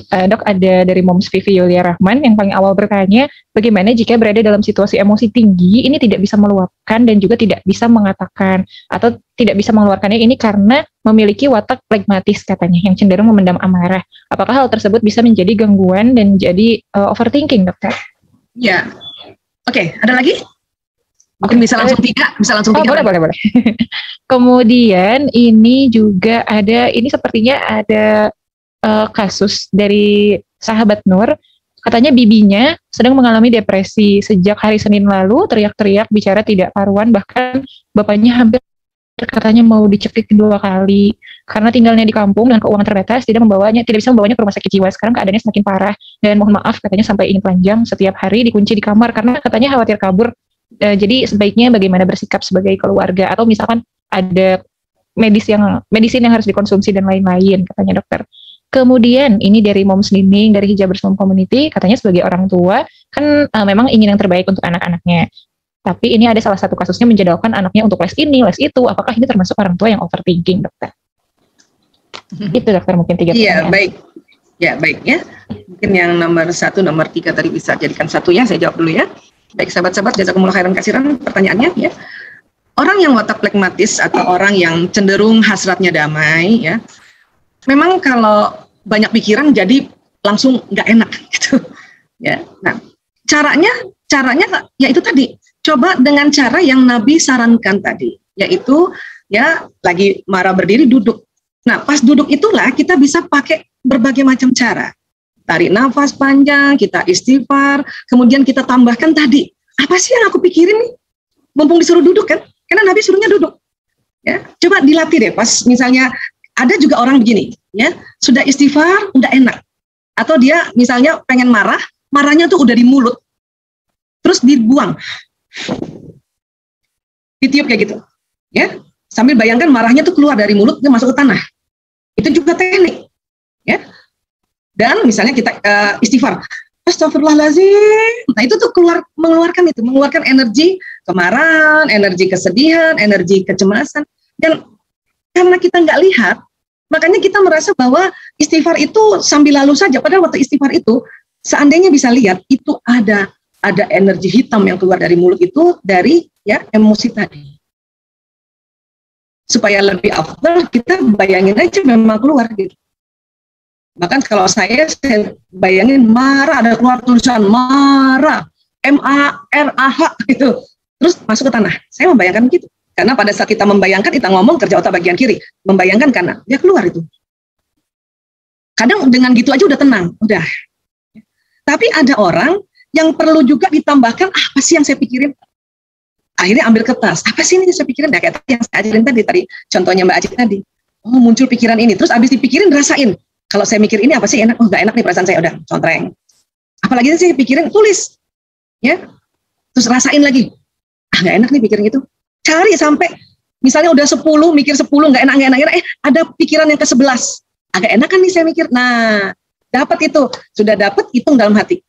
Dok, ada dari Moms Vivi Yulia Rahman yang paling awal bertanya, bagaimana jika berada dalam situasi emosi tinggi, ini tidak bisa meluapkan dan juga tidak bisa mengatakan atau tidak bisa mengeluarkannya ini karena memiliki watak pragmatis katanya, yang cenderung memendam amarah. Apakah hal tersebut bisa menjadi gangguan dan jadi overthinking, dokter? Ya, oke. Ada lagi? Mungkin bisa langsung tiga, boleh. Kemudian ini juga ada, ini sepertinya ada kasus dari sahabat Nur, katanya bibinya sedang mengalami depresi sejak hari Senin lalu, teriak-teriak, bicara tidak karuan, bahkan bapaknya hampir katanya mau dicekik 2 kali karena tinggalnya di kampung dan keuangan terbatas, tidak bisa membawanya ke rumah sakit jiwa. Sekarang keadaannya semakin parah dan mohon maaf katanya sampai ini panjang, setiap hari dikunci di kamar karena katanya khawatir kabur. Jadi sebaiknya bagaimana bersikap sebagai keluarga, atau misalkan ada medisin yang harus dikonsumsi dan lain-lain katanya dokter. Kemudian ini dari Moms Nining dari Hijabers Mom Community, katanya sebagai orang tua kan memang ingin yang terbaik untuk anak-anaknya. Tapi ini ada salah satu kasusnya menjadwalkan anaknya untuk les ini, les itu. Apakah ini termasuk orang tua yang overthinking, dokter? Itu dokter mungkin 3 pertanyaan. Iya, baik. Ya, baik ya. Mungkin yang nomor 1, nomor 3 tadi bisa jadikan 1 ya, saya jawab dulu ya. Baik sahabat-sahabat, jazakumullah khairan katsiran pertanyaannya ya. Orang yang watak pragmatis atau orang yang cenderung hasratnya damai ya, memang kalau banyak pikiran jadi langsung nggak enak gitu ya. Nah, caranya ya itu tadi, coba dengan cara yang Nabi sarankan tadi, yaitu ya lagi marah berdiri duduk. Nah, pas duduk itulah kita bisa pakai berbagai macam cara. Tarik nafas panjang, kita istighfar, kemudian kita tambahkan tadi, apa sih yang aku pikirin nih? Mumpung disuruh duduk kan? Karena Nabi suruhnya duduk. Ya, coba dilatih deh pas misalnya ada juga orang begini, ya, sudah istighfar, udah enak. Atau dia misalnya pengen marah, marahnya tuh udah di mulut. Terus dibuang. Ditiup kayak gitu. Ya, sambil bayangkan marahnya tuh keluar dari mulut, dia masuk ke tanah. Itu juga teknik. Ya. Dan misalnya kita istighfar, astagfirullahaladzim. Nah itu tuh mengeluarkan energi kemarahan, energi kesedihan, energi kecemasan. Dan karena kita nggak lihat, makanya kita merasa bahwa istighfar itu sambil lalu saja. Padahal waktu istighfar itu, seandainya bisa lihat, itu ada energi hitam yang keluar dari mulut itu dari ya emosi tadi. Supaya lebih afdal, kita bayangin aja memang keluar gitu. Bahkan kalau saya bayangin marah, ada keluar tulisan marah, M-A-R-A-H gitu, terus masuk ke tanah. Saya membayangkan gitu. Karena pada saat kita membayangkan, kita ngomong kerja otak bagian kiri. Membayangkan karena dia keluar itu. Kadang dengan gitu aja udah tenang, udah. Tapi ada orang yang perlu juga ditambahkan, apa sih yang saya pikirin? Akhirnya ambil kertas, apa sih ini yang saya pikirin? Nah, kayak yang saya ajarin tadi, contohnya Mbak Aci tadi. Oh, muncul pikiran ini, terus abis dipikirin, rasain. Kalau saya mikir ini apa sih enak? Oh, nggak enak nih perasaan saya, udah contreng. Apalagi saya pikirin, tulis. Ya. Terus rasain lagi. Ah, nggak enak nih pikirin itu. Cari sampai misalnya udah 10, mikir 10 nggak enak, ada pikiran yang ke-11. Agak enak kan nih saya mikir. Nah, dapat itu. Sudah dapat, hitung dalam hati.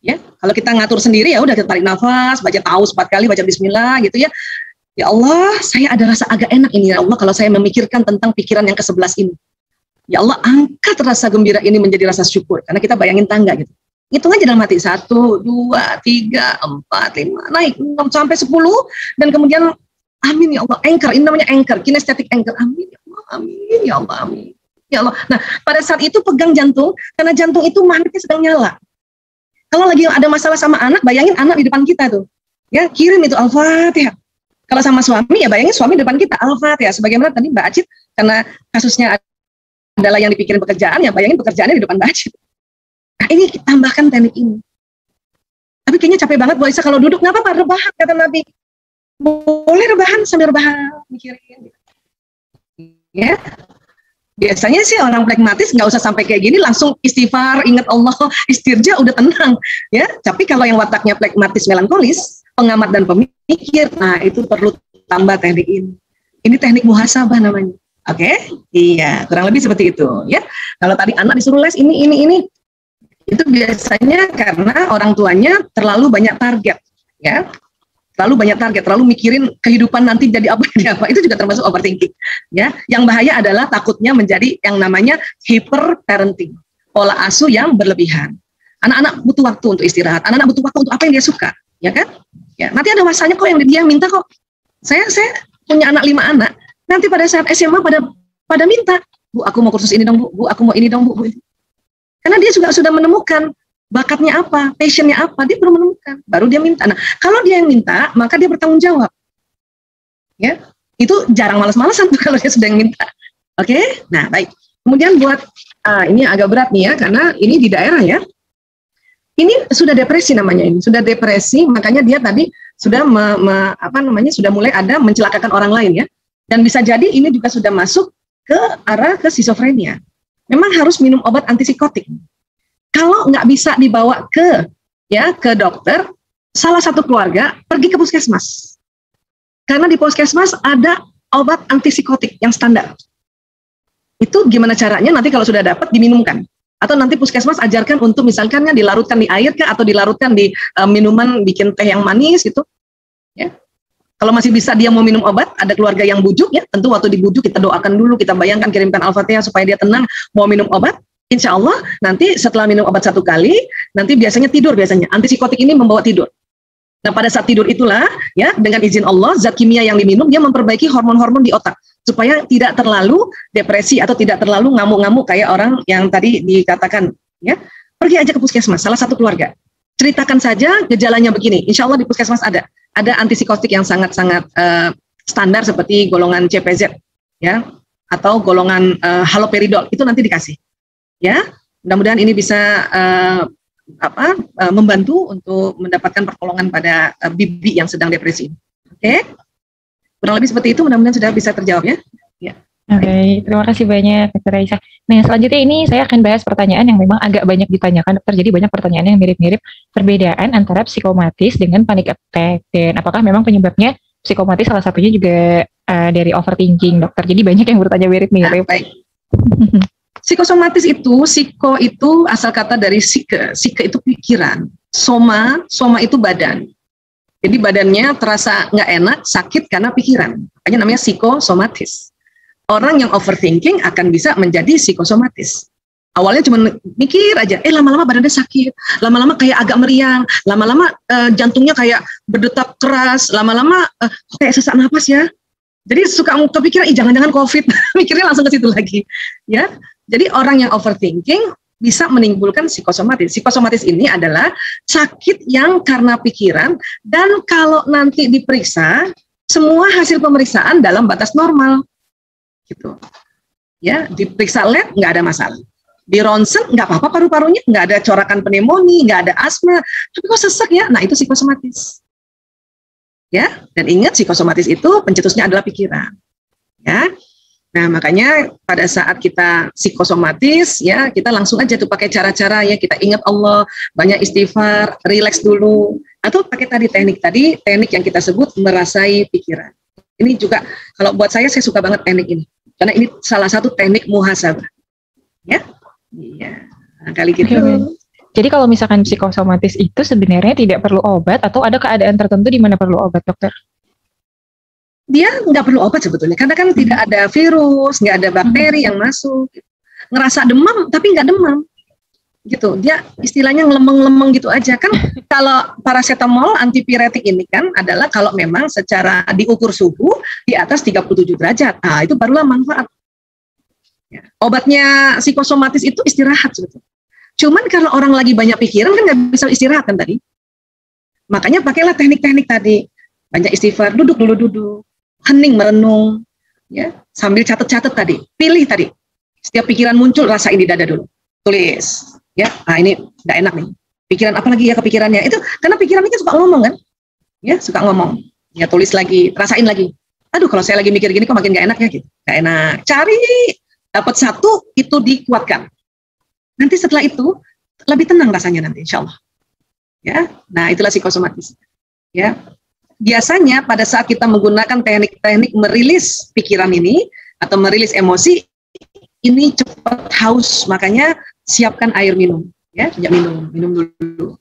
Ya, kalau kita ngatur sendiri ya udah kita tarik nafas, baca taus 4 kali, baca bismillah gitu ya. Ya Allah, saya ada rasa agak enak ini ya Allah kalau saya memikirkan tentang pikiran yang ke-11 ini. Ya Allah, angkat rasa gembira ini menjadi rasa syukur. Karena kita bayangin tangga gitu. Hitung aja dalam hati. 1, 2, 3, 4, 5, naik 6 sampai 10. Dan kemudian, amin ya Allah. Anchor, ini namanya anchor. Kinesthetic anchor. Amin ya Allah, amin ya Allah, amin. Ya Allah. Nah, pada saat itu pegang jantung. Karena jantung itu magnetnya sedang nyala. Kalau lagi ada masalah sama anak, bayangin anak di depan kita tuh. Ya, kirim itu Al-Fatihah. Kalau sama suami, ya bayangin suami di depan kita. Al-Fatihah. Sebagaimana tadi Mbak Acit, karena kasusnya adalah yang dipikirin pekerjaan, ya bayangin pekerjaannya di depan Mbak. Nah ini tambahkan teknik ini. Tapi kayaknya capek banget Bu Aisyah kalau duduk, nggak apa-apa, rebahan kata Nabi. Boleh rebahan sambil rebahan, mikirin. Ya, biasanya sih orang pragmatis nggak usah sampai kayak gini, langsung istighfar, ingat Allah, istirja, udah tenang. Ya, tapi kalau yang wataknya pragmatis, melankolis, pengamat dan pemikir, nah itu perlu tambah teknik ini. Ini teknik muhasabah namanya. Oke, iya, kurang lebih seperti itu ya. Kalau tadi anak disuruh les ini, itu biasanya karena orang tuanya terlalu banyak target, ya. Terlalu banyak target, terlalu mikirin kehidupan nanti jadi apa, itu juga termasuk overthinking, ya. Yang bahaya adalah takutnya menjadi yang namanya hyper parenting. pola asuh yang berlebihan. Anak-anak butuh waktu untuk istirahat, anak-anak butuh waktu untuk apa yang dia suka, ya kan? Ya, nanti ada masanya kok yang dia minta kok. Saya punya 5 anak, nanti pada saat SMA pada minta, Bu, aku mau kursus ini dong, Bu, aku mau ini dong, Bu. Karena dia juga sudah menemukan bakatnya apa, passionnya apa, dia belum menemukan, baru dia minta. Nah, kalau dia yang minta, maka dia bertanggung jawab. Ya, itu jarang malas-malasan tuh kalau dia sudah yang minta. Oke? Nah, baik. Kemudian buat ini agak berat nih ya, karena ini di daerah ya. Ini sudah depresi namanya ini, sudah depresi, makanya dia tadi sudah sudah mulai ada mencelakakan orang lain ya. Dan bisa jadi ini juga sudah masuk ke arah ke skizofrenia. Memang harus minum obat antipsikotik. Kalau nggak bisa dibawa ke dokter, salah satu keluarga pergi ke puskesmas. Karena di puskesmas ada obat antipsikotik yang standar. Itu gimana caranya nanti kalau sudah dapat diminumkan. Atau nanti puskesmas ajarkan untuk misalkan dilarutkan di air kah, atau dilarutkan di minuman, bikin teh yang manis gitu. Ya. Kalau masih bisa dia mau minum obat, ada keluarga yang bujuk ya, tentu waktu dibujuk kita doakan dulu, kita bayangkan, kirimkan Al-Fatihah supaya dia tenang, mau minum obat. Insya Allah nanti setelah minum obat 1 kali, nanti biasanya tidur biasanya. Antipsikotik ini membawa tidur. Nah pada saat tidur itulah ya, dengan izin Allah, zat kimia yang diminum dia memperbaiki hormon-hormon di otak supaya tidak terlalu depresi atau tidak terlalu ngamuk-ngamuk kayak orang yang tadi dikatakan ya. Pergi aja ke puskesmas, salah satu keluarga. Ceritakan saja gejalanya begini. Insya Allah di puskesmas ada antipsikotik yang sangat-sangat standar seperti golongan CPZ ya, atau golongan haloperidol, itu nanti dikasih. Ya, mudah-mudahan ini bisa membantu untuk mendapatkan pertolongan pada bibi yang sedang depresi. Oke, kurang lebih seperti itu. Mudah-mudahan sudah bisa terjawab ya. Ya. Oke, terima kasih banyak Dr. Raisa. Nah, selanjutnya ini saya akan bahas pertanyaan yang memang agak banyak ditanyakan, dokter. Jadi banyak pertanyaan yang mirip-mirip, perbedaan antara psikomatis dengan panic attack, dan apakah memang penyebabnya psikomatis salah satunya juga dari overthinking, dokter. Jadi banyak yang bertanya mirip-mirip. Baik. Psikosomatis itu, psiko itu asal kata dari psike itu pikiran, soma itu badan. Jadi badannya terasa nggak enak, sakit karena pikiran. Makanya namanya psikosomatis. Orang yang overthinking akan bisa menjadi psikosomatis. Awalnya cuma mikir aja, lama-lama badannya sakit, lama-lama kayak agak meriang, lama-lama jantungnya kayak berdetak keras, lama-lama kayak sesak napas ya. Jadi suka kepikiran, jangan-jangan COVID, mikirnya langsung ke situ lagi. Ya, jadi orang yang overthinking bisa menimbulkan psikosomatis. Psikosomatis ini adalah sakit yang karena pikiran, dan kalau nanti diperiksa, semua hasil pemeriksaan dalam batas normal. Gitu. Ya, diperiksa lab nggak ada masalah. Di ronsen nggak apa-apa paru-parunya, nggak ada corakan pneumonia, nggak ada asma, tapi kok sesek ya? Nah itu psikosomatis. Ya, dan ingat psikosomatis itu pencetusnya adalah pikiran. Ya, nah makanya pada saat kita psikosomatis ya, kita langsung aja tuh pakai cara-cara ya, kita ingat Allah, banyak istighfar, relax dulu, atau pakai teknik yang kita sebut merasai pikiran. Ini juga kalau buat saya suka banget teknik ini. Karena ini salah satu teknik muhasabah. Ya. Iya. Nah, kali gitu. Jadi kalau misalkan psikosomatis itu sebenarnya tidak perlu obat, atau ada keadaan tertentu di mana perlu obat, dokter? Dia nggak perlu obat sebetulnya. Karena kan tidak ada virus, nggak ada bakteri yang masuk. Ngerasa demam tapi nggak demam. Gitu. Dia istilahnya ngelemeng-lemeng gitu aja. Kan kalau paracetamol antipiretik ini kan adalah kalau memang secara diukur suhu di atas 37 derajat. Nah, itu barulah manfaat. Ya. Obatnya psikosomatis itu istirahat sebetulnya. Cuman kalau orang lagi banyak pikiran kan nggak bisa istirahat kan tadi. Makanya pakailah teknik-teknik tadi. Banyak istighfar, duduk, hening merenung, ya, sambil catat-catat tadi. Pilih tadi. Setiap pikiran muncul, rasain di dada dulu. Tulis. Ya, nah ini nggak enak nih. Pikiran apa lagi ya kepikirannya? Itu karena pikiran ini suka ngomong kan? Ya, suka ngomong. Ya, tulis lagi, rasain lagi. Aduh, kalau saya lagi mikir gini kok makin nggak enak ya gitu. Nggak enak. Cari, dapat satu, itu dikuatkan. Nanti setelah itu lebih tenang rasanya nanti, insya Allah. Ya, nah itulah psikosomatis. Ya, biasanya pada saat kita menggunakan teknik-teknik merilis pikiran ini atau merilis emosi, ini cepat haus, makanya siapkan air minum, ya, minum dulu.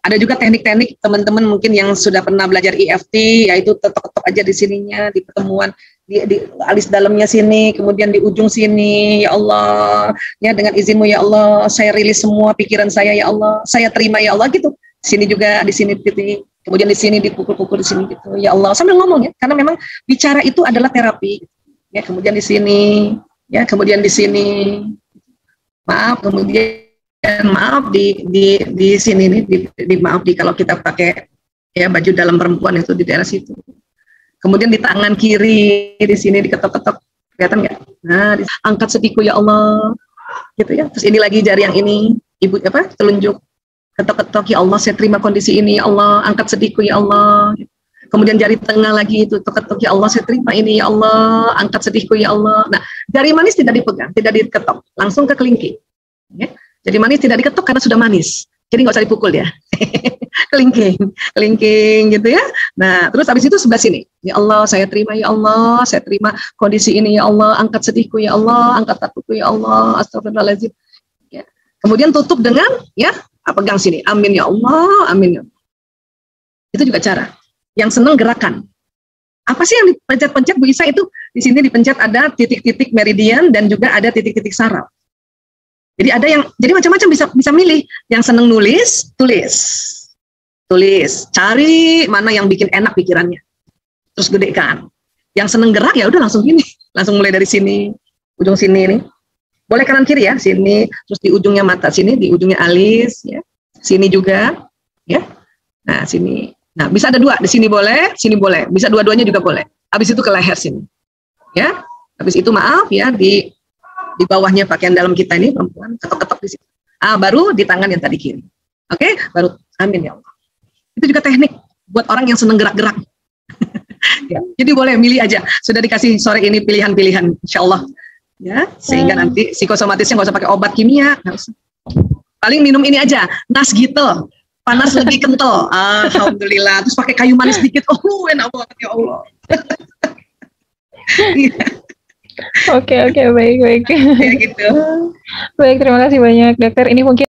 Ada juga teknik-teknik teman-teman mungkin yang sudah pernah belajar EFT, yaitu ketok-ketok aja di sininya, di pertemuan, di alis dalamnya sini, kemudian di ujung sini. Ya Allah, ya dengan izinmu ya Allah, saya rilis semua pikiran saya ya Allah, saya terima ya Allah gitu. Sini juga, di sini titik, kemudian di sini dipukul-pukul di sini gitu. Ya Allah, sambil ngomong ya, karena memang bicara itu adalah terapi. Ya, kemudian di sini, ya, kemudian di sini. Maaf, kemudian maaf di sini nih, maaf kalau kita pakai ya baju dalam perempuan itu di daerah situ. Kemudian di tangan kiri di sini diketok-ketok, kelihatan nggak? Nah, angkat sediku ya Allah, gitu ya. Terus ini lagi jari yang ini, ibu telunjuk, ketok-ketok ya Allah, saya terima kondisi ini ya Allah, angkat sediku ya Allah. Kemudian jari tengah lagi itu ketok-ketok ya Allah, saya terima ini ya Allah, angkat sedihku ya Allah. Nah, jari manis tidak dipegang, tidak diketok, langsung ke kelingking. Ya. Jadi manis tidak diketok karena sudah manis. Jadi nggak usah dipukul ya. kelingking gitu ya. Nah, terus habis itu sebelah sini. Ya Allah, saya terima ya Allah, saya terima kondisi ini ya Allah, angkat sedihku ya Allah, angkat takutku ya Allah, astagfirullahaladzim. Ya. Kemudian tutup dengan ya, pegang sini. Amin ya Allah, amin ya Allah. Itu juga cara. Yang senang gerakan. Apa sih yang dipencet-pencet Bu Isa itu? Di sini dipencet ada titik-titik meridian dan juga ada titik-titik saraf. Jadi ada yang, jadi macam-macam bisa milih. Yang seneng nulis, tulis, cari mana yang bikin enak pikirannya, terus gedekan. Yang seneng gerak ya udah langsung gini, langsung mulai dari sini, ujung sini nih. Boleh kanan kiri ya, sini, terus di ujungnya mata sini, di ujungnya alis, ya, sini juga, ya. Nah sini, nah bisa ada dua, di sini boleh, bisa dua-duanya juga boleh. Habis itu ke leher sini, ya. Habis itu maaf ya di bawahnya pakaian dalam kita ini perempuan ketok-ketok di sini. Baru di tangan yang tadi kiri. Oke, baru amin ya Allah. Itu juga teknik buat orang yang seneng gerak-gerak. Ya, jadi boleh milih aja. Sudah dikasih sore ini pilihan-pilihan, insya Allah. Ya, sehingga nanti psikosomatisnya nggak usah pakai obat kimia. Paling minum ini aja, nas gitu. Panas lebih kental. Alhamdulillah. Terus pakai kayu manis dikit. Oh, enak banget ya Allah. Oke, baik. Ya gitu. Baik, terima kasih banyak dokter. Ini mungkin